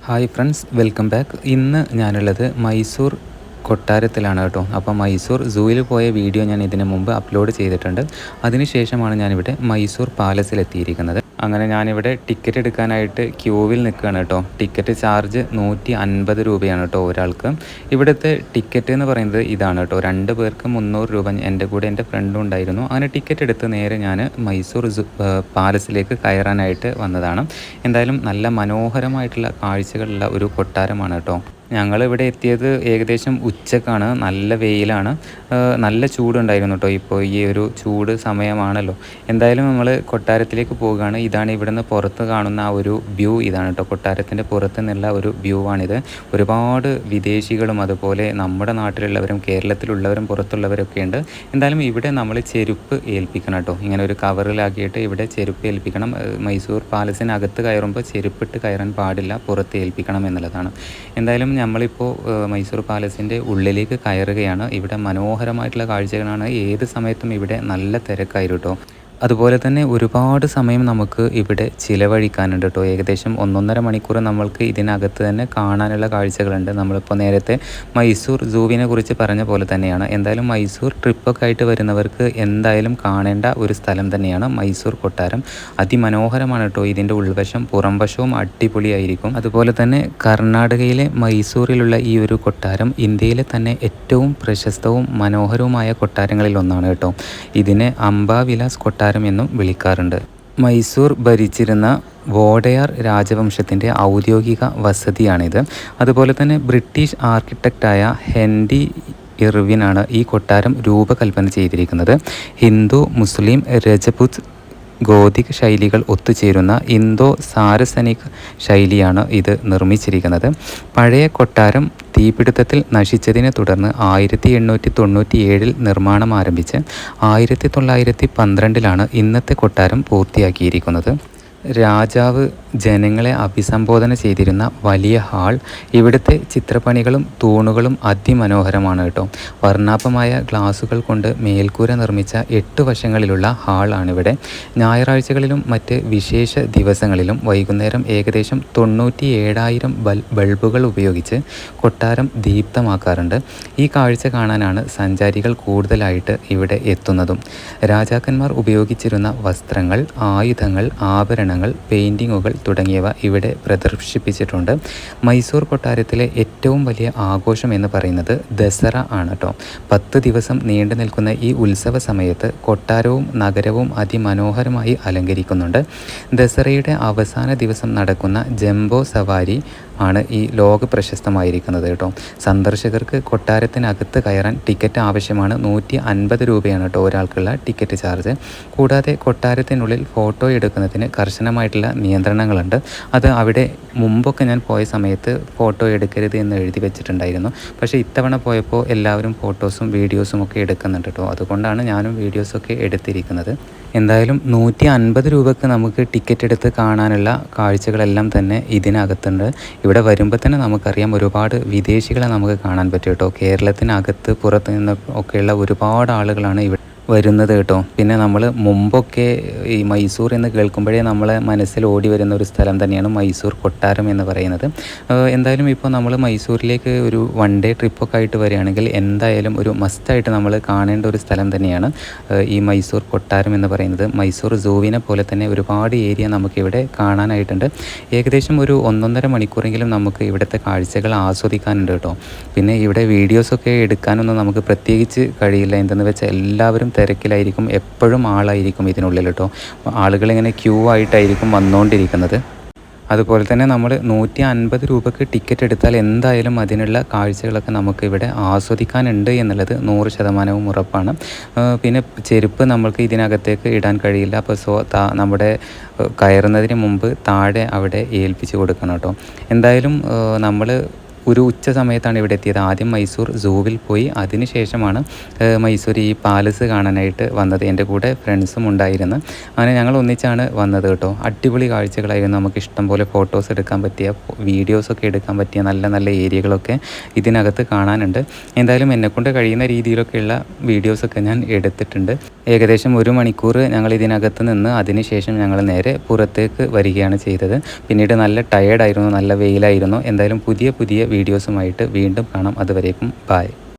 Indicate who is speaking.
Speaker 1: Hi friends, welcome back. ഇന്ന് ഞാനുള്ളത് മൈസൂർ കൊട്ടാരത്തിലാണ് കേട്ടോ. അപ്പോൾ മൈസൂർ സൂവിൽ പോയ വീഡിയോ ഞാൻ ഇതിനു മുമ്പ് അപ്ലോഡ് ചെയ്തിട്ടുണ്ട്. അതിനുശേഷമാണ് ഞാനിവിടെ മൈസൂർ പാലസിലെത്തിയിരിക്കുന്നത്. അങ്ങനെ ഞാനിവിടെ ടിക്കറ്റ് എടുക്കാനായിട്ട് ക്യൂവിൽ നിൽക്കുകയാണ് കേട്ടോ. ടിക്കറ്റ് ചാർജ് 150 രൂപയാണ് കേട്ടോ ഒരാൾക്ക്. ഇവിടുത്തെ ടിക്കറ്റ് എന്ന് പറയുന്നത് ഇതാണ് കേട്ടോ. 2 പേർക്ക് 300 രൂപ. എൻ്റെ കൂടെ എൻ്റെ ഫ്രണ്ടും ഉണ്ടായിരുന്നു. അങ്ങനെ ടിക്കറ്റ് എടുത്ത് നേരെ ഞാൻ മൈസൂർ പാലസിലേക്ക് കയറാനായിട്ട് വന്നതാണ്. എന്തായാലും നല്ല മനോഹരമായിട്ടുള്ള കാഴ്ചകളുള്ള ഒരു കൊട്ടാരമാണ് കേട്ടോ. ഞങ്ങളിവിടെ എത്തിയത് ഏകദേശം ഉച്ചക്കാണ്. നല്ല വെയിലാണ്, നല്ല ചൂടുണ്ടായിരുന്നു കേട്ടോ. ഇപ്പോൾ ഈ ഒരു ചൂട് സമയമാണല്ലോ. എന്തായാലും നമ്മൾ കൊട്ടാരത്തിലേക്ക് പോവുകയാണ്. ഇതാണ് ഇവിടുന്ന് പുറത്ത് കാണുന്ന ആ ഒരു വ്യൂ. ഇതാണ് കേട്ടോ കൊട്ടാരത്തിൻ്റെ പുറത്ത് നിന്നുള്ള ഒരു വ്യൂ ആണിത്. ഒരുപാട് വിദേശികളും അതുപോലെ നമ്മുടെ നാട്ടിലുള്ളവരും കേരളത്തിലുള്ളവരും പുറത്തുള്ളവരൊക്കെ ഉണ്ട്. എന്തായാലും ഇവിടെ നമ്മൾ ചെരുപ്പ് ഏൽപ്പിക്കണം കേട്ടോ. ഇങ്ങനെ ഒരു കവറിലാക്കിയിട്ട് ഇവിടെ ചെരുപ്പ് ഏൽപ്പിക്കണം. മൈസൂർ പാലസിനകത്ത് കയറുമ്പോൾ ചെരുപ്പിട്ട് കയറാൻ പാടില്ല, പുറത്ത് ഏൽപ്പിക്കണം എന്നുള്ളതാണ്. എന്തായാലും നമ്മളിപ്പോൾ മൈസൂർ പാലസിൻ്റെ ഉള്ളിലേക്ക് കയറുകയാണ്. ഇവിടെ മനോഹരമായിട്ടുള്ള കാഴ്ചകളാണ്. ഏത് സമയത്തും ഇവിടെ നല്ല തിരക്കായിരുന്നു കേട്ടോ. അതുപോലെ തന്നെ ഒരുപാട് സമയം നമുക്ക് ഇവിടെ ചിലവഴിക്കാനുണ്ട് കേട്ടോ. ഏകദേശം 1.5 മണിക്കൂർ നമ്മൾക്ക് ഇതിനകത്ത് തന്നെ കാണാനുള്ള കാഴ്ചകളുണ്ട്. നമ്മളിപ്പോൾ നേരത്തെ മൈസൂർ സൂവിനെ കുറിച്ച് പറഞ്ഞ പോലെ തന്നെയാണ്. എന്തായാലും മൈസൂർ ട്രിപ്പൊക്കെ ആയിട്ട് വരുന്നവർക്ക് എന്തായാലും കാണേണ്ട ഒരു സ്ഥലം തന്നെയാണ് മൈസൂർ കൊട്ടാരം. അതിമനോഹരമാണ് കേട്ടോ. ഇതിൻ്റെ ഉൾവശം പുറംവശവും അടിപൊളിയായിരിക്കും. അതുപോലെ തന്നെ കർണാടകയിലെ മൈസൂരിലുള്ള ഈ ഒരു കൊട്ടാരം ഇന്ത്യയിലെ തന്നെ ഏറ്റവും പ്രശസ്തവും മനോഹരവുമായ കൊട്ടാരങ്ങളിൽ ഒന്നാണ് കേട്ടോ. ഇതിനെ അംബാവിലാസ് കൊട്ടാരം എന്നും വിളിക്കാറുണ്ട്. മൈസൂർ ഭരിച്ചിരുന്ന വോഡയാർ രാജവംശത്തിൻ്റെ ഔദ്യോഗിക വസതിയാണിത്. അതുപോലെ തന്നെ ബ്രിട്ടീഷ് ആർക്കിടെക്റ്റായ ഹെൻറി ഇർവിനാണ് ഈ കൊട്ടാരം രൂപകൽപ്പന ചെയ്തിരിക്കുന്നത്. ഹിന്ദു, മുസ്ലിം, രജപുത്, ഗോതിക് ശൈലികൾ ഒത്തുചേരുന്ന ഇന്തോ സാരസനിക് ശൈലിയാണ് ഇത് നിർമ്മിച്ചിരിക്കുന്നത്. പഴയ കൊട്ടാരം തീപിടുത്തത്തിൽ നശിച്ചതിനെ തുടർന്ന് 1897 നിർമ്മാണം ആരംഭിച്ച് 1912 ഇന്നത്തെ കൊട്ടാരം പൂർത്തിയാക്കിയിരിക്കുന്നത്. രാജാവ് ജനങ്ങളെ അഭിസംബോധന ചെയ്തിരുന്ന വലിയ ഹാൾ. ഇവിടുത്തെ ചിത്രപ്പണികളും തൂണുകളും അതിമനോഹരമാണ് കേട്ടോ. വർണ്ണാഭമായ ഗ്ലാസുകൾ കൊണ്ട് മേൽക്കൂര നിർമ്മിച്ച 8 വശങ്ങളിലുള്ള ഹാളാണിവിടെ. ഞായറാഴ്ചകളിലും മറ്റ് വിശേഷ ദിവസങ്ങളിലും വൈകുന്നേരം ഏകദേശം 97,000 ബൾബുകൾ ഉപയോഗിച്ച് കൊട്ടാരം ദീപ്തമാക്കാറുണ്ട്. ഈ കാഴ്ച കാണാനാണ് സഞ്ചാരികൾ കൂടുതലായിട്ട് ഇവിടെ എത്തുന്നതും. രാജാക്കന്മാർ ഉപയോഗിച്ചിരുന്ന വസ്ത്രങ്ങൾ, ആയുധങ്ങൾ, ആഭരണങ്ങൾ, പെയിൻറ്റിങ്ങുകൾ തുടങ്ങിയവ ഇവിടെ പ്രദർശിപ്പിച്ചിട്ടുണ്ട്. മൈസൂർ കൊട്ടാരത്തിലെ ഏറ്റവും വലിയ ആഘോഷം എന്ന് പറയുന്നത് ദസറ ആണ് കേട്ടോ. 10 ദിവസം നീണ്ടു നിൽക്കുന്ന ഈ ഉത്സവ സമയത്ത് കൊട്ടാരവും നഗരവും അതിമനോഹരമായി അലങ്കരിക്കുന്നുണ്ട്. ദസറയുടെ അവസാന ദിവസം നടക്കുന്ന ജംബോ സവാരി ആണ് ഈ ലോക പ്രശസ്തമായിരിക്കുന്നത് കേട്ടോ. സന്ദർശകർക്ക് കൊട്ടാരത്തിനകത്ത് കയറാൻ ടിക്കറ്റ് ആവശ്യമാണ്. 150 രൂപയാണ് കേട്ടോ ഒരാൾക്കുള്ള ടിക്കറ്റ് ചാർജ്. കൂടാതെ കൊട്ടാരത്തിനുള്ളിൽ ഫോട്ടോ എടുക്കുന്നതിന് കർശനമായിട്ടുള്ള നിയന്ത്രണങ്ങളുണ്ട്. അത് അവിടെ മുമ്പൊക്കെ ഞാൻ പോയ സമയത്ത് ഫോട്ടോ എടുക്കരുത് എന്ന് എഴുതി വെച്ചിട്ടുണ്ടായിരുന്നു. പക്ഷേ ഇത്തവണ പോയപ്പോൾ എല്ലാവരും ഫോട്ടോസും വീഡിയോസും ഒക്കെ എടുക്കുന്നുണ്ട് കേട്ടോ. അതുകൊണ്ടാണ് ഞാനും വീഡിയോസൊക്കെ എടുത്തിരിക്കുന്നത്. എന്തായാലും 150 രൂപയ്ക്ക് നമുക്ക് ടിക്കറ്റ് എടുത്ത് കാണാനുള്ള കാഴ്ചകളെല്ലാം തന്നെ ഇതിനകത്തുണ്ട്. ഇവിടെ വരുമ്പോൾ തന്നെ നമുക്കറിയാം ഒരുപാട് വിദേശികളെ നമുക്ക് കാണാൻ പറ്റും കേട്ടോ. കേരളത്തിനകത്ത് പുറത്ത് നിന്ന് ഒക്കെയുള്ള ഒരുപാട് ആളുകളാണ് ഇവിടെ വരുന്നത് കേട്ടോ. പിന്നെ നമ്മൾ മുമ്പൊക്കെ ഈ മൈസൂർ എന്ന് കേൾക്കുമ്പോഴേ നമ്മളെ മനസ്സിൽ ഓടി വരുന്ന ഒരു സ്ഥലം തന്നെയാണ് മൈസൂർ കൊട്ടാരം എന്ന് പറയുന്നത്. എന്തായാലും ഇപ്പോൾ നമ്മൾ മൈസൂരിലേക്ക് ഒരു 1 ഡേ ട്രിപ്പൊക്കെ ആയിട്ട് വരികയാണെങ്കിൽ എന്തായാലും ഒരു മസ്റ്റായിട്ട് നമ്മൾ കാണേണ്ട ഒരു സ്ഥലം തന്നെയാണ് ഈ മൈസൂർ കൊട്ടാരം എന്ന് പറയുന്നത്. മൈസൂർ സൂവിനെ പോലെ തന്നെ ഒരുപാട് ഏരിയ നമുക്കിവിടെ കാണാനായിട്ടുണ്ട്. ഏകദേശം ഒരു 1.5 മണിക്കൂറെങ്കിലും നമുക്ക് ഇവിടുത്തെ കാഴ്ചകൾ ആസ്വദിക്കാനുണ്ട് കേട്ടോ. പിന്നെ ഇവിടെ വീഡിയോസൊക്കെ എടുക്കാനൊന്നും നമുക്ക് പ്രത്യേകിച്ച് കഴിയില്ല. എന്തെന്ന് വെച്ചാൽ എല്ലാവരും തിരക്കിലായിരിക്കും, എപ്പോഴും ആളായിരിക്കും ഇതിനുള്ളിൽ കേട്ടോ. ആളുകളിങ്ങനെ ക്യൂ ആയിട്ടായിരിക്കും വന്നുകൊണ്ടിരിക്കുന്നത്. അതുപോലെ തന്നെ നമ്മൾ 150 രൂപയ്ക്ക് ടിക്കറ്റ് എടുത്താൽ എന്തായാലും അതിനുള്ള കാഴ്ചകളൊക്കെ നമുക്ക് ഇവിടെ ആസ്വദിക്കാനുണ്ട് എന്നുള്ളത് 100% ഉറപ്പാണ്. പിന്നെ ചെരുപ്പ് നമ്മൾക്ക് ഇതിനകത്തേക്ക് ഇടാൻ കഴിയില്ല. അപ്പോൾ നമ്മുടെ കയറുന്നതിന് മുമ്പ് താഴെ അവിടെ ഏൽപ്പിച്ച് കൊടുക്കണം കേട്ടോ. എന്തായാലും നമ്മൾ ഒരു ഉച്ച സമയത്താണ് ഇവിടെ എത്തിയത്. ആദ്യം മൈസൂർ സൂവിൽ പോയി, അതിനുശേഷമാണ് മൈസൂർ ഈ പാലസ് കാണാനായിട്ട് വന്നത്. എൻ്റെ കൂടെ ഫ്രണ്ട്സും ഉണ്ടായിരുന്നു. അങ്ങനെ ഞങ്ങൾ ഒന്നിച്ചാണ് വന്നത് കേട്ടോ. അടിപൊളി കാഴ്ചകളായിരുന്നു. നമുക്ക് ഇഷ്ടംപോലെ ഫോട്ടോസ് എടുക്കാൻ പറ്റിയ, വീഡിയോസൊക്കെ എടുക്കാൻ പറ്റിയ നല്ല നല്ല ഏരിയകളൊക്കെ ഇതിനകത്ത് കാണാനുണ്ട്. എന്തായാലും എന്നെക്കൊണ്ട് കഴിയുന്ന രീതിയിലൊക്കെയുള്ള വീഡിയോസൊക്കെ ഞാൻ എടുത്തിട്ടുണ്ട്. ഏകദേശം 1 മണിക്കൂർ ഞങ്ങൾ ഇതിനകത്ത് നിന്ന് അതിനുശേഷം ഞങ്ങൾ നേരെ പുറത്തേക്ക് വരികയാണ് ചെയ്തത്. പിന്നീട് നല്ല ടയേർഡായിരുന്നു, നല്ല വെയിലായിരുന്നു. എന്തായാലും പുതിയ വീഡിയോസുമായിട്ട് വീണ്ടും കാണാം. അതുവരേക്കും ബൈ.